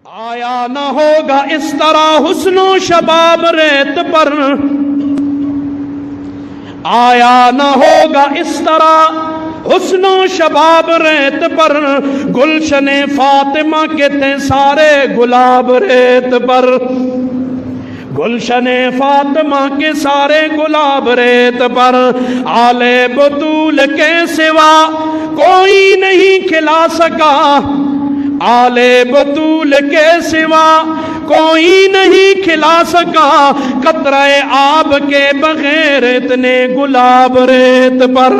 آیا نہ ہوگا اس طرح حسن و شباب ریت پر، آیا نہ ہوگا اس طرح حسن و شباب ریت پر، گلشن فاطمہ کے تھے سارے گلاب ریت پر، گلشن فاطمہ کے سارے گلاب ریت پر، آل بطول کے سوا کوئی نہیں کھلا سکا، آل بطول کے سوا کوئی نہیں کھلا سکا، قطرہ آب کے بغیر اتنے گلاب ریت پر،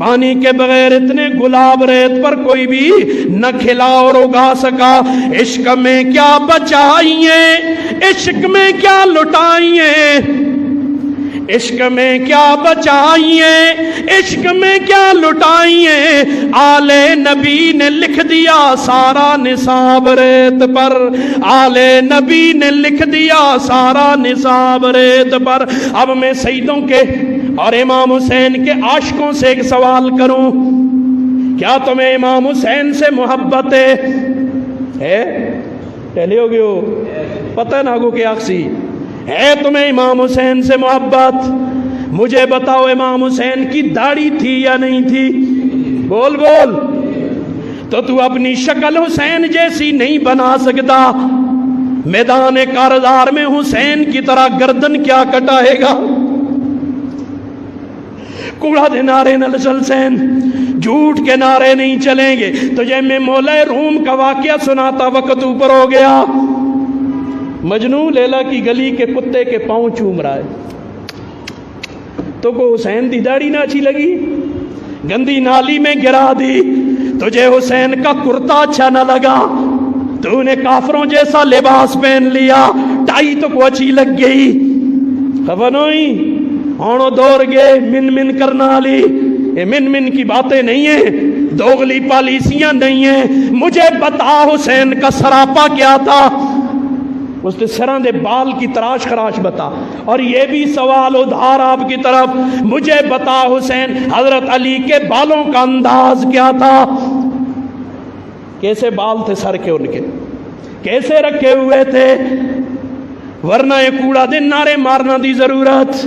پانی کے بغیر اتنے گلاب ریت پر کوئی بھی نہ کھلا اور اگا سکا۔ عشق میں کیا بچائیے، عشق میں کیا لٹائیے، عشق میں کیا بچائیے، عشق میں کیا لٹائیے، آل نبی نے لکھ دیا سارا نصاب ریت پر، آل نبی نے لکھ دیا سارا نصاب ریت پر۔ اب میں سیدوں کے اور امام حسین کے عاشقوں سے ایک سوال کروں، کیا تمہیں امام حسین سے محبت ہے؟ پہلے ہو گئے ہو پتہ نہ کو کیا اکسی ہے تمہیں امام حسین سے محبت؟ مجھے بتاؤ امام حسین کی داڑھی تھی یا نہیں تھی؟ بول بول۔ تو اپنی شکل حسین جیسی نہیں بنا سکتا، میدان کارزار میں حسین کی طرح گردن کیا کٹائے گا؟ کوڑا دے نعرے نہ چلسین، جھوٹ کے نعرے نہیں چلیں گے۔ تجھے میں مولا روم کا واقعہ سناتا، وقت اوپر ہو گیا۔ مجنوں لیلا کی گلی کے کتے کے پاؤں چوم رہا ہے، تو کو حسین دی داڑھی نہ اچھی لگی، گندی نالی میں گرا دی۔ تجھے حسین کا کرتا اچھا نہ لگا، تو نے کافروں جیسا لباس پہن لیا، ٹائی تو کو اچھی لگ گئی، خبر نہیں ہونو دور گئے من من کرنا لی۔ یہ من من کی باتیں نہیں ہیں، دوغلی پالیسیاں نہیں ہیں۔ مجھے بتا حسین کا سراپا کیا تھا؟ اس نے سران دے بال کی تراش خراش بتا۔ اور یہ بھی سوال ادھار آپ کی طرف، مجھے بتا حسین حضرت علی کے بالوں کا انداز کیا تھا؟ کیسے بال تھے سر کے، ان کے کیسے رکھے ہوئے تھے؟ ورنہ یہ کوڑا دن نعرے مارنا دی ضرورت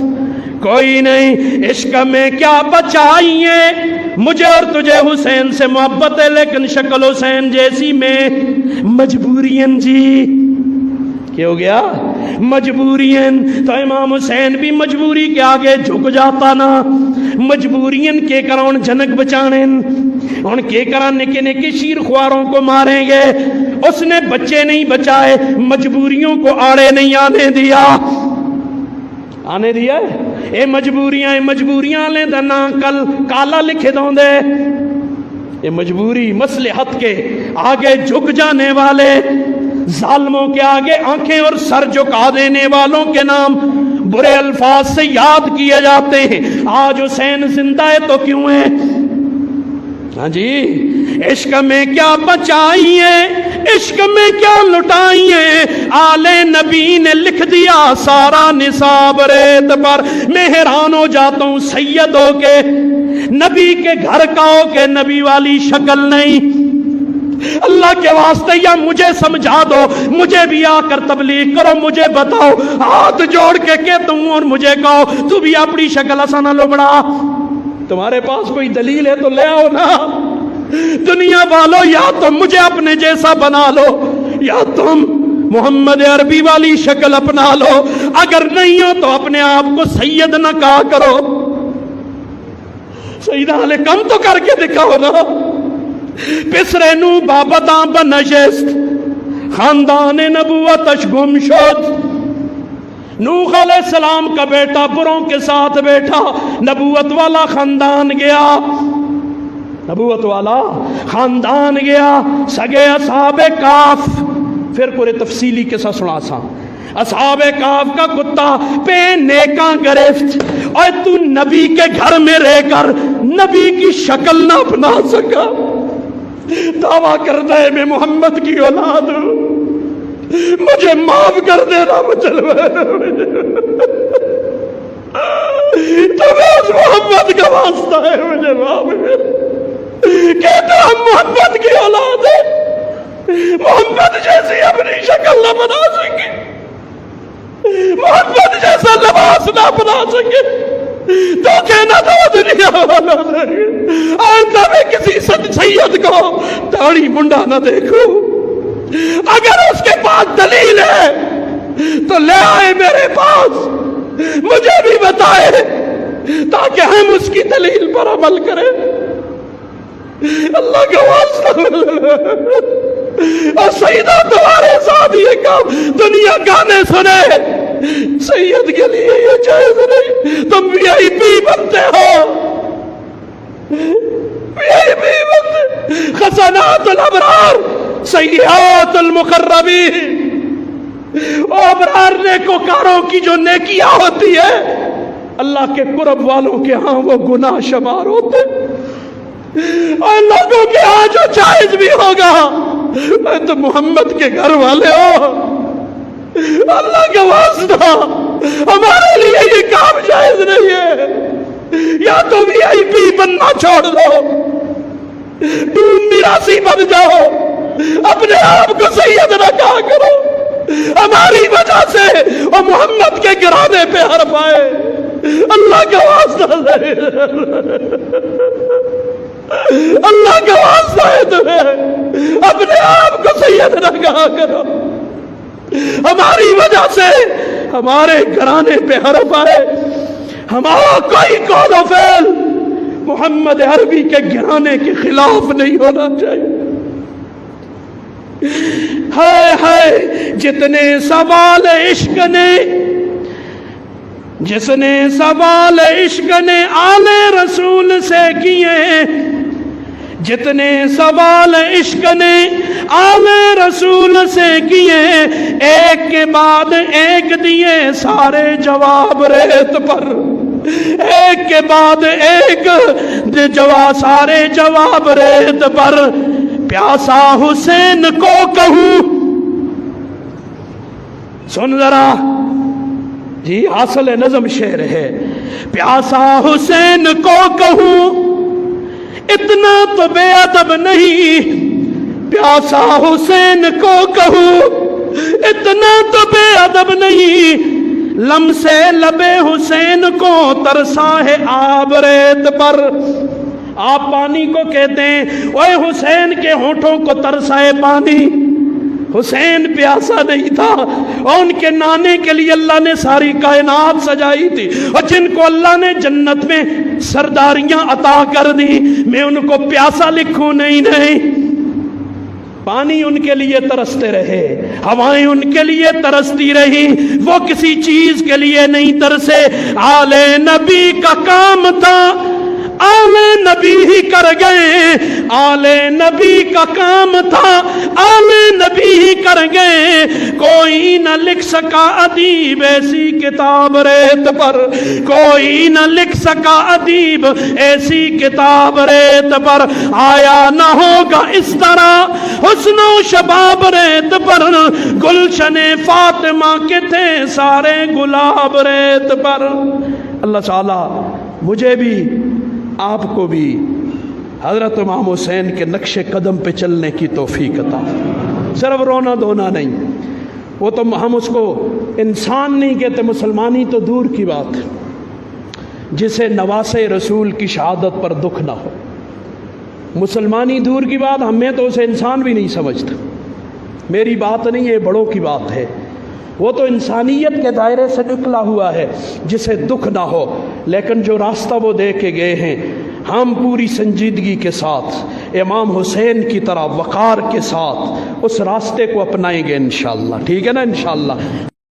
کوئی نہیں۔ عشق میں کیا بچائیے، مجھے اور تجھے حسین سے محبت ہے، لیکن شکل حسین جیسی میں مجبوریاں جی۔ کیا ہو گیا؟ مجبوریاں۔ تو امام حسین بھی مجبوری کے آگے جھک جاتا نا، مجبوریاں کے کران جنک بچانے، ان کے کران نکے نکے شیر خواروں کو ماریں گے۔ اس نے بچے نہیں بچائے، مجبوریوں کو آڑے نہیں آنے دیا، آنے دیا اے مجبوریاں لیں دنا کل کالا لکھے دوں دے۔ یہ مجبوری مصلحت کے آگے جھک جانے والے، ظالموں کے آگے آنکھیں اور سر جھکا دینے والوں کے نام برے الفاظ سے یاد کیے جاتے ہیں۔ آج حسین زندہ ہے تو کیوں ہے؟ ہاں جی، عشق میں کیا بچائیے، عشق میں کیا لٹائیے، آل نبی نے لکھ دیا سارا نصاب ریت پر۔ میں حیران ہو جاتا ہوں سیدوں کے، نبی کے گھر کا ہو کے نبی والی شکل نہیں۔ اللہ کے واسطے یا مجھے سمجھا دو، مجھے بھی آ کر تبلیغ کرو، مجھے بتاؤ، ہاتھ جوڑ کے کہتا ہوں اور مجھے کہو تو بھی اپنی شکل اسانا لبڑا۔ تمہارے پاس کوئی دلیل ہے تو لے آؤ نا۔ دنیا والو یا تم مجھے اپنے جیسا بنا لو، یا تم محمد عربی والی شکل اپنا لو، اگر نہیں ہو تو اپنے آپ کو سید نہ کہا کرو، سیدہ علی کم تو کر کے دکھاؤ نا۔ پسر نو بابداں بنشست، خاندان نبوتش گم شد۔ نوح علیہ السلام کا بیٹا بروں کے ساتھ بیٹھا، نبوت والا خاندان گیا، نبوت والا خاندان گیا۔ سگے اصحاب کاف، پھر پورے تفصیلی کے ساتھ سنا سا۔ اصحاب کاف کا کتا پہ نیکاں گرفت، اور تو نبی کے گھر میں رہ کر نبی کی شکل نہ بنا سکا، دعویٰ کرتا ہے میں محمد کی اولاد ہوں، مجھے معاف کر دینا تمہیں اس محمد کا واسطہ ہے، مجھے معاف کر۔ کہتا ہم محمد کی اولاد ہے، محمد جیسی اپنی شکل نہ بنا سکے، محمد جیسا لباس نہ بنا سکے، تو کہنا تھا دنیا والوں سے آئندہ میں کسی سید کو داڑھی منڈا نہ دیکھوں۔ اگر اس کے پاس دلیل ہے تو لے آئے میرے پاس، مجھے بھی بتائے تاکہ ہم اس کی دلیل پر عمل کریں۔ اللہ کا واسطہ اور سیدہ تمہارے ساتھ یہ کام، دنیا گانے سنے سید کے لیے یہ جائز نہیں، تم وی آئی پی بنتے ہو، وی آئی پی بنتے، خزانات الابرار سیئات المقربین، ابرار نیکوکاروں کی جو نیکیاں ہوتی ہے اللہ کے قرب والوں کے ہاں وہ گناہ شمار ہوتے، اور لوگوں کے ہاں جو جائز بھی ہوگا، میں تو محمد کے گھر والے ہو، اللہ کا واسطہ ہمارے لیے یہ کام جائز نہیں ہے، یا تو وی آئی پی بننا چھوڑ دو، ڈوم میراثی بن جاؤ، اپنے آپ کو سید نہ کہا کرو، ہماری وجہ سے وہ محمد کے گرانے پہ ہر پائے، اللہ کا واسطہ اللہ کا واسطہ ہے تمہیں، اپنے آپ کو سید نہ کہا کرو، ہماری وجہ سے ہمارے گھرانے پہ حرف آئے، ہمارا کوئی قول و فعل محمد عربی کے گھرانے کے خلاف نہیں ہونا چاہیے۔ ہائے ہائے جتنے سوال عشق نے، جس نے سوال عشق نے آل رسول سے کیے، جتنے سوال عشق نے آل رسول سے کیے، ایک کے بعد ایک دیے سارے جواب ریت پر، ایک کے بعد ایک جواب سارے جواب ریت پر، پیاسا حسین کو کہوں، سن ذرا جی حاصل نظم شعر ہے، پیاسا حسین کو کہوں اتنا تو بے ادب نہیں، پیاسا حسین کو کہوں اتنا تو بے ادب نہیں، لمسے لبے حسین کو ترسا ہے آب ریت پر، آپ پانی کو کہتے ہیں اوے حسین کے ہونٹوں کو ترسا ہے پانی، حسین پیاسا نہیں تھا، اور ان کے نانے کے لیے اللہ نے ساری کائنات سجائی تھی، اور جن کو اللہ نے جنت میں سرداریاں عطا کر دی، میں ان کو پیاسا لکھوں؟ نہیں، پانی ان کے لیے ترستے رہے، ہوائیں ان کے لیے ترستی رہی، وہ کسی چیز کے لیے نہیں ترسے، آل نبی کا کام تھا، آل نبی ہی کر گئے، آل نبی کا کام تھا، آل نبی ہی کر گئے، کوئی نہ لکھ سکا ادیب ایسی کتاب ریت پر، کوئی نہ لکھ سکا ادیب ایسی کتاب ریت پر، آیا نہ ہوگا اس طرح حسن و شباب ریت پر، گلشن فاطمہ کے تھے سارے گلاب ریت پر۔ اللہ تعالیٰ مجھے بھی آپ کو بھی حضرت امام حسین کے نقش قدم پہ چلنے کی توفیق عطا، صرف رونا دھونا نہیں، وہ تو ہم اس کو انسان نہیں کہتے، مسلمانی تو دور کی بات، جسے نواسے رسول کی شہادت پر دکھ نہ ہو، مسلمانی دور کی بات، ہمیں تو اسے انسان بھی نہیں سمجھتا، میری بات نہیں، یہ بڑوں کی بات ہے، وہ تو انسانیت کے دائرے سے نکلا ہوا ہے جسے دکھ نہ ہو، لیکن جو راستہ وہ دے کے گئے ہیں ہم پوری سنجیدگی کے ساتھ امام حسین کی طرح وقار کے ساتھ اس راستے کو اپنائیں گے انشاءاللہ، ٹھیک ہے نا انشاءاللہ۔